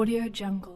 AudioJungle.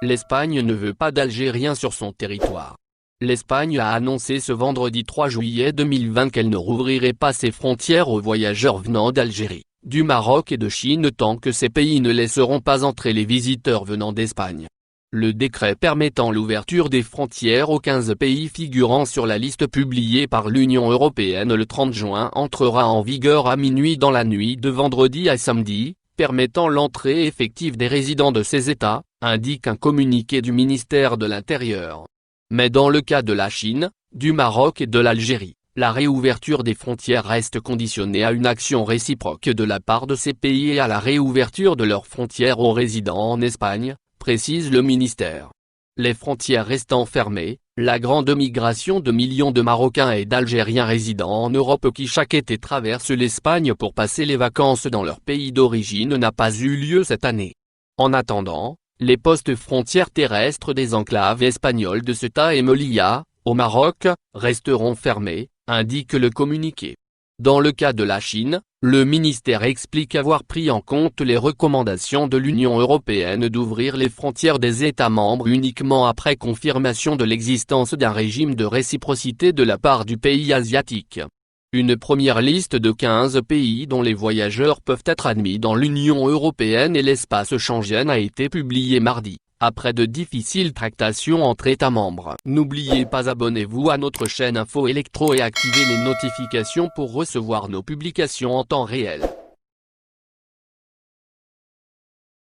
L'Espagne ne veut pas d'Algériens sur son territoire. L'Espagne a annoncé ce vendredi 3 juillet 2020 qu'elle ne rouvrirait pas ses frontières aux voyageurs venant d'Algérie, du Maroc et de Chine tant que ces pays ne laisseront pas entrer les visiteurs venant d'Espagne. Le décret permettant l'ouverture des frontières aux 15 pays figurant sur la liste publiée par l'Union européenne le 30 juin entrera en vigueur à minuit dans la nuit de vendredi à samedi, permettant l'entrée effective des résidents de ces États, indique un communiqué du ministère de l'Intérieur. Mais dans le cas de la Chine, du Maroc et de l'Algérie, la réouverture des frontières reste conditionnée à une action réciproque de la part de ces pays et à la réouverture de leurs frontières aux résidents en Espagne, précise le ministère. Les frontières restant fermées, la grande migration de millions de Marocains et d'Algériens résidant en Europe qui chaque été traversent l'Espagne pour passer les vacances dans leur pays d'origine n'a pas eu lieu cette année. En attendant, les postes frontières terrestres des enclaves espagnoles de Ceuta et Melilla, au Maroc, resteront fermés, indique le communiqué. Dans le cas de la Chine, le ministère explique avoir pris en compte les recommandations de l'Union européenne d'ouvrir les frontières des États membres uniquement après confirmation de l'existence d'un régime de réciprocité de la part du pays asiatique. Une première liste de 15 pays dont les voyageurs peuvent être admis dans l'Union européenne et l'espace Schengen a été publiée mardi, après de difficiles tractations entre États membres. N'oubliez pas abonnez-vous à notre chaîne Info Électro et activez les notifications pour recevoir nos publications en temps réel.